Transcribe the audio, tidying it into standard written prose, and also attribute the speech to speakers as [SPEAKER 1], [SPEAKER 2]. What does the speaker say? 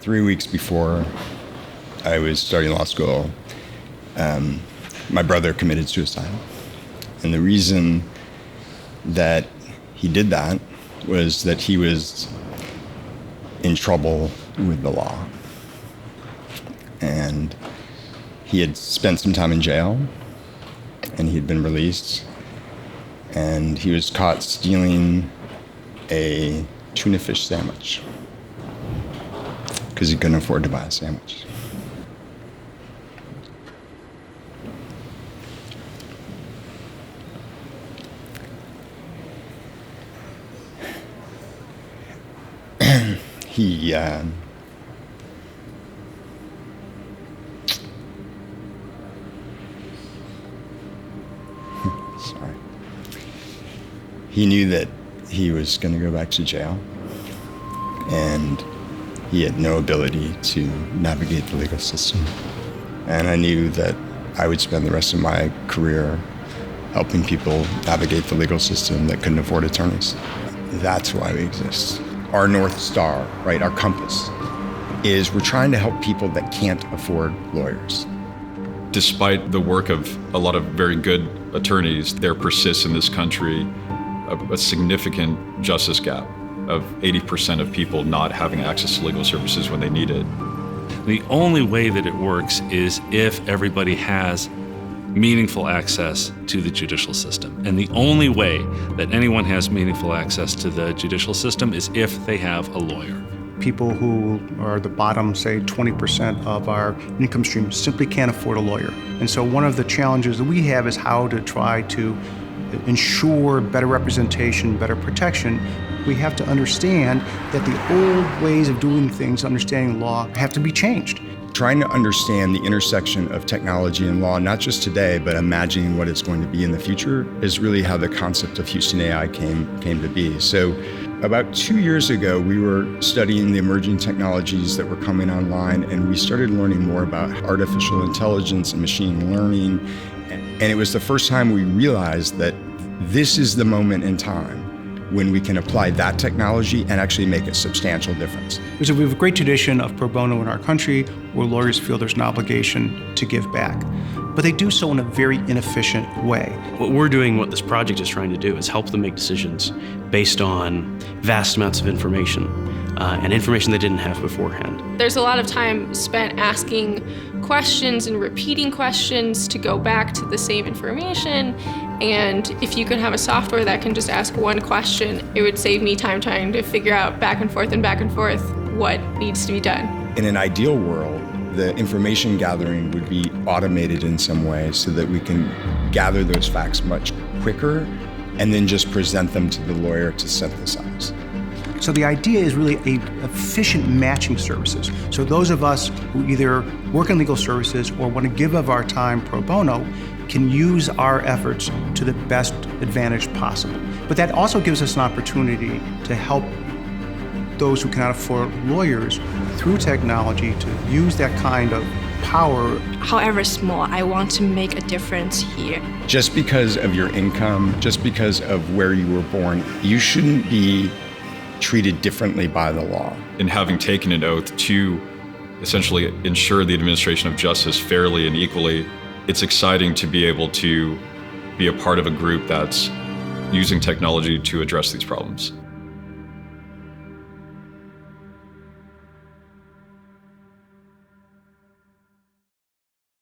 [SPEAKER 1] 3 weeks before I was starting law school, my brother committed suicide. And the reason that he did that was that he was in trouble with the law. And he had spent some time in jail, and he had been released. And he was caught stealing a tuna fish sandwich because he couldn't afford to buy a sandwich. He sorry. He knew that he was going to go back to jail, and he had no ability to navigate the legal system. And I knew that I would spend the rest of my career helping people navigate the legal system that couldn't afford attorneys. That's why we exist. Our North Star, right, our compass, is we're trying to help people that can't afford lawyers.
[SPEAKER 2] Despite the work of a lot of very good attorneys, there persists in this country a significant justice gap of 80% of people not having access to legal services when they need it.
[SPEAKER 3] The only way that it works is if everybody has meaningful access to the judicial system. And the only way that anyone has meaningful access to the judicial system is if they have a lawyer.
[SPEAKER 4] People who are the bottom, say, 20% of our income stream simply can't afford a lawyer. And so one of the challenges that we have is how to try to ensure better representation, better protection. We have to understand that the old ways of doing things, understanding law, have to be changed.
[SPEAKER 1] Trying to understand the intersection of technology and law, not just today, but imagining what it's going to be in the future, is really how the concept of Houston.AI came to be. So about 2 years ago, we were studying the emerging technologies that were coming online, and we started learning more about artificial intelligence and machine learning. And it was the first time we realized that this is the moment in time when we can apply that technology and actually make a substantial difference.
[SPEAKER 4] So we have a great tradition of pro bono in our country where lawyers feel there's an obligation to give back, but they do so in a very inefficient way.
[SPEAKER 5] What we're doing, what this project is trying to do, is help them make decisions based on vast amounts of information and information they didn't have beforehand.
[SPEAKER 6] There's a lot of time spent asking questions and repeating questions to go back to the same information. And if you can have a software that can just ask one question, it would save me time trying to figure out back and forth what needs to be done.
[SPEAKER 1] In an ideal world, the information gathering would be automated in some way so that we can gather those facts much quicker and then just present them to the lawyer to synthesize.
[SPEAKER 4] So the idea is really efficient matching services. So those of us who either work in legal services or want to give of our time pro bono can use our efforts to the best advantage possible. But that also gives us an opportunity to help those who cannot afford lawyers through technology to use that kind of power.
[SPEAKER 7] However small, I want to make a difference here.
[SPEAKER 1] Just because of your income, just because of where you were born, you shouldn't be treated differently by the law.
[SPEAKER 2] In having taken an oath to essentially ensure the administration of justice fairly and equally, it's exciting to be able to be a part of a group that's using technology to address these problems.